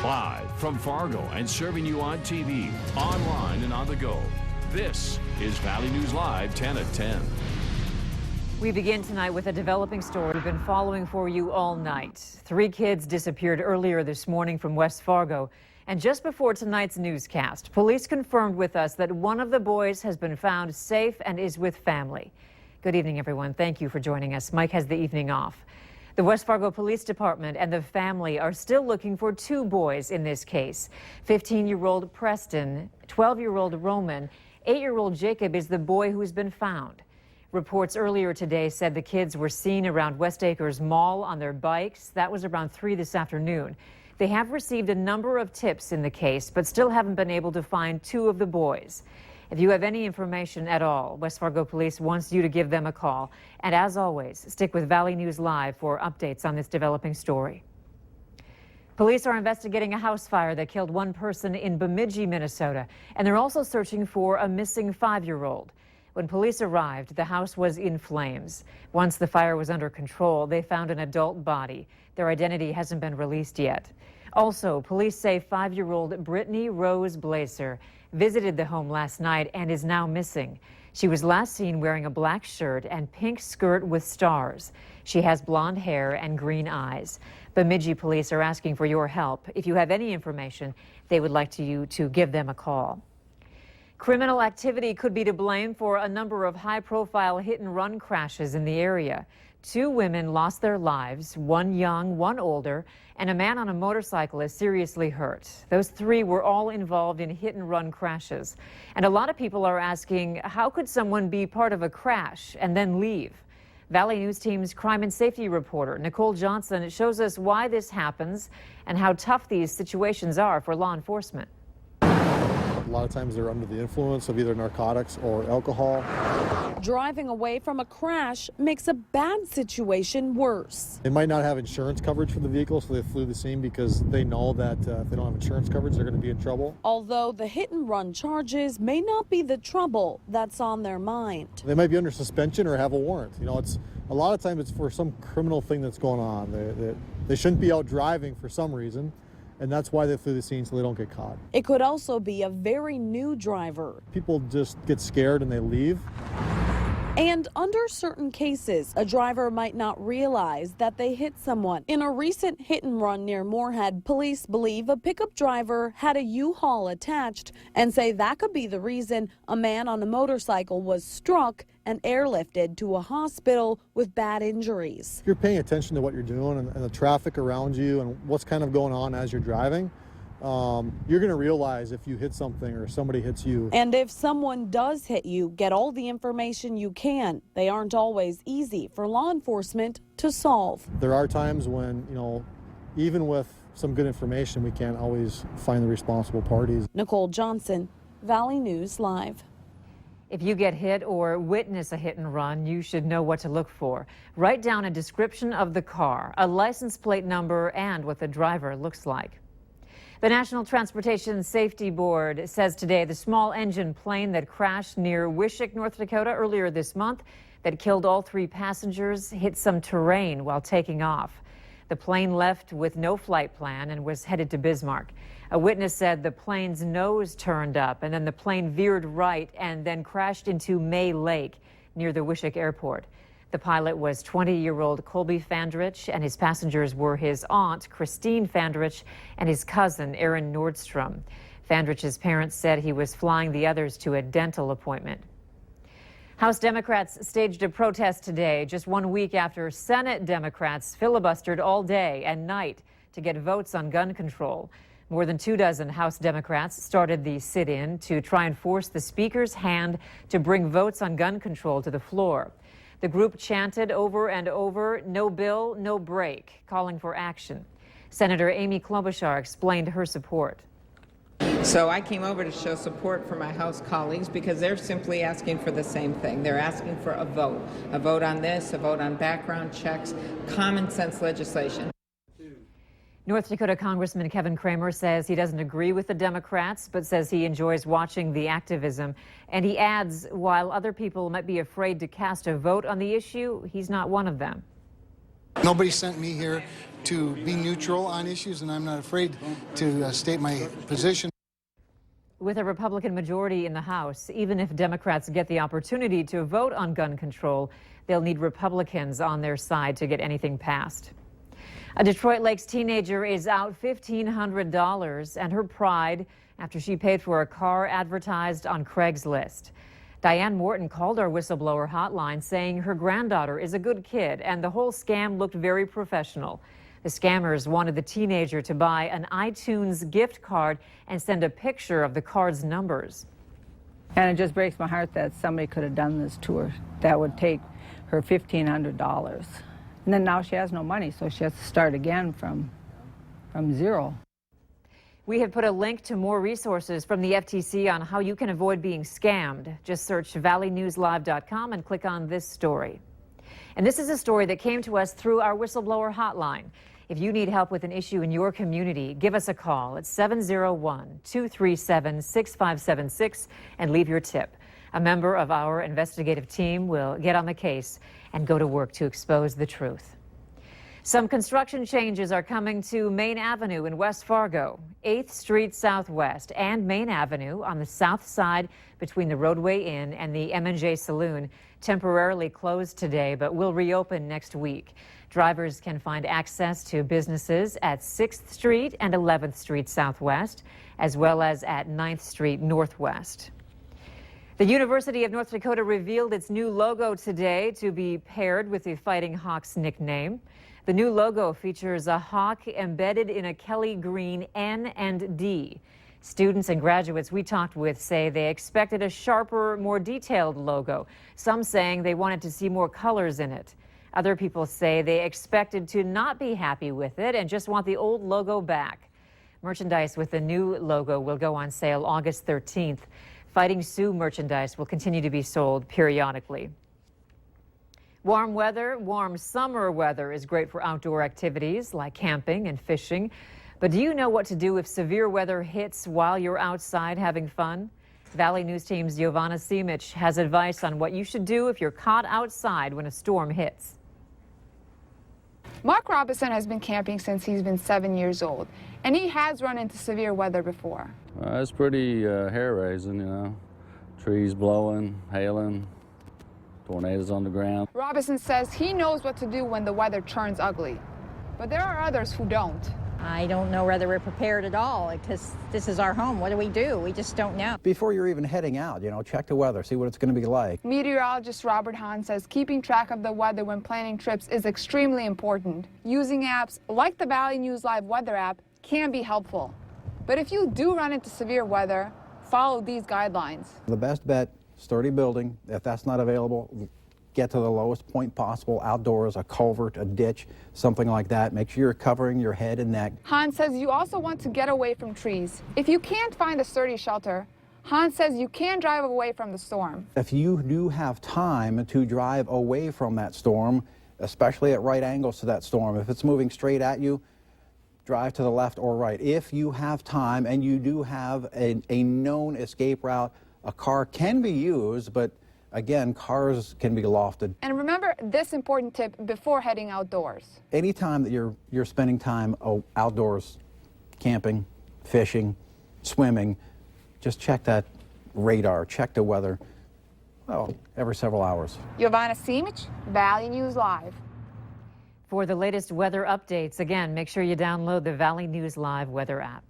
Live from Fargo and serving you on TV, online, and on the go. This is Valley News Live 10 at 10. We begin tonight with a developing story we've been following for you all night. 3 kids disappeared earlier this morning from West Fargo. And just before tonight's newscast, police confirmed with us that one of the boys has been found safe and is with family. Good evening, everyone. Thank you for joining us. Mike has the evening off. The West Fargo Police Department and the family are still looking for 2 boys in this case. 15-year-old Preston, 12-year-old Roman, 8-year-old Jacob is the boy who's been found. Reports earlier today said the kids were seen around West Acres Mall on their bikes. That was around 3 this afternoon. They have received a number of tips in the case, but still haven't been able to find 2 of the boys. If you have any information at all, West Fargo Police wants you to give them a call. And as always, stick with Valley News Live for updates on this developing story. Police are investigating a house fire that killed 1 person in Bemidji, Minnesota, and they're also searching for a missing 5-year-old. When police arrived, the house was in flames. Once the fire was under control, they found an adult body. Their identity hasn't been released yet. Also, police say 5-year-old Brittany Rose Blazer visited the home last night and is now missing. She was last seen wearing a black shirt and pink skirt with stars. She has blonde hair and green eyes. Bemidji police are asking for your help. If you have any information, they would like you to give them a call. Criminal activity could be to blame for a number of high-profile hit-and-run crashes in the area. 2 women lost their lives, 1 young, 1 older, and a man on a motorcycle is seriously hurt. Those 3 were all involved in hit-and-run crashes. And a lot of people are asking, how could someone be part of a crash and then leave? Valley News Team's crime and safety reporter, Nicole Johnson, shows us why this happens and how tough these situations are for law enforcement. A lot of times they're under the influence of either narcotics or alcohol. Driving away from a crash makes a bad situation worse. They might not have insurance coverage for the vehicle, so they flew the scene because they know that if they don't have insurance coverage, they're going to be in trouble. Although the hit-and-run charges may not be the trouble that's on their mind. They might be under suspension or have a warrant. You know, it's a lot of times it's for some criminal thing that's going on. They shouldn't be out driving for some reason. And that's why they flew the scene, so they don't get caught. It could also be a very new driver. People just get scared and they leave. And under certain cases, a driver might not realize that they hit someone. In a recent hit and run near Moorhead, police believe a pickup driver had a U-Haul attached and say that could be the reason a man on a motorcycle was struck and airlifted to a hospital with bad injuries. If you're paying attention to what you're doing and the traffic around you and what's kind of going on as you're driving, you're going to realize if you hit something or somebody hits you. And if someone does hit you, get all the information you can. They aren't always easy for law enforcement to solve. There are times when, you know, even with some good information, we can't always find the responsible parties. Nicole Johnson, Valley News Live. If you get hit or witness a hit and run, you should know what to look for. Write down a description of the car, a license plate number, and what the driver looks like. The National Transportation Safety Board says today the small engine plane that crashed near Wishick, North Dakota earlier this month that killed all 3 passengers hit some terrain while taking off. The plane left with no flight plan and was headed to Bismarck. A witness said the plane's nose turned up and then the plane veered right and then crashed into May Lake near the Wishick Airport. The pilot was 20-year-old Colby Fandrich, and his passengers were his aunt, Christine Fandrich, and his cousin, Aaron Nordstrom. Fandrich's parents said he was flying the others to a dental appointment. House Democrats staged a protest today, just 1 week after Senate Democrats filibustered all day and night to get votes on gun control. More than 24 House Democrats started the sit-in to try and force the Speaker's hand to bring votes on gun control to the floor. The group chanted over and over, "No bill, no break," calling for action. Senator Amy Klobuchar explained her support. So I came over to show support for my House colleagues because they're simply asking for the same thing. They're asking for a vote on this, a vote on background checks, common sense legislation. North Dakota Congressman Kevin Cramer says he doesn't agree with the Democrats, but says he enjoys watching the activism. And he adds, while other people might be afraid to cast a vote on the issue, he's not one of them. Nobody sent me here to be neutral on issues, and I'm not afraid to state my position. With a Republican majority in the House, even if Democrats get the opportunity to vote on gun control, they'll need Republicans on their side to get anything passed. A Detroit Lakes teenager is out $1,500 and her pride after she paid for a car advertised on Craigslist. Diane Morton called our whistleblower hotline saying her granddaughter is a good kid and the whole scam looked very professional. The scammers wanted the teenager to buy an iTunes gift card and send a picture of the card's numbers. And it just breaks my heart that somebody could have done this to her. That would take her $1,500. And then now she has no money, so she has to start again from zero. We have put a link to more resources from the FTC on how you can avoid being scammed. Just search valleynewslive.com and click on this story. And this is a story that came to us through our whistleblower hotline. If you need help with an issue in your community, give us a call at 701-237-6576 and leave your tip. A member of our investigative team will get on the case and go to work to expose the truth. Some construction changes are coming to Main Avenue in West Fargo, 8th Street Southwest and Main Avenue on the south side between the Roadway Inn and the M&J Saloon. Temporarily closed today, but will reopen next week. Drivers can find access to businesses at 6th Street and 11th Street Southwest, as well as at 9th Street Northwest. The University of North Dakota revealed its new logo today to be paired with the Fighting Hawks nickname. The new logo features a hawk embedded in a Kelly green N and D. Students and graduates we talked with say they expected a sharper, more detailed logo, some saying they wanted to see more colors in it. Other people say they expected to not be happy with it and just want the old logo back. Merchandise with the new logo will go on sale August 13th. Fighting Sioux merchandise will continue to be sold periodically. Warm weather, warm summer weather is great for outdoor activities like camping and fishing. But do you know what to do if severe weather hits while you're outside having fun? Valley News Team's Giovanna Simic has advice on what you should do if you're caught outside when a storm hits. Mark Robinson has been camping since he's been 7 years old, and he has run into severe weather before. It's pretty hair-raising, you know. Trees blowing, hailing, tornadoes on the ground. Robinson says he knows what to do when the weather turns ugly, but there are others who don't. I don't know whether we're prepared at all, because this is our home. What do? We just don't know. Before you're even heading out, you know, check the weather, see what it's going to be like. Meteorologist Robert Hahn says keeping track of the weather when planning trips is extremely important. Using apps like the Valley News Live weather app can be helpful. But if you do run into severe weather, follow these guidelines. The best bet, sturdy building. If that's not available, get to the lowest point possible outdoors, a culvert, a ditch, something like that. Make sure you're covering your head and neck. Hahn says you also want to get away from trees. If you can't find a sturdy shelter, Hahn says you can drive away from the storm. If you do have time to drive away from that storm, especially at right angles to that storm, if it's moving straight at you, drive to the left or right. If you have time and you do have a known escape route, a car can be used, but again, cars can be lofted. And remember this important tip before heading outdoors. Anytime that you're spending time outdoors, camping, fishing, swimming, just check that radar, check the weather, well, every several hours. Giovanna Simic, Valley News Live. For the latest weather updates, again, make sure you download the Valley News Live weather app.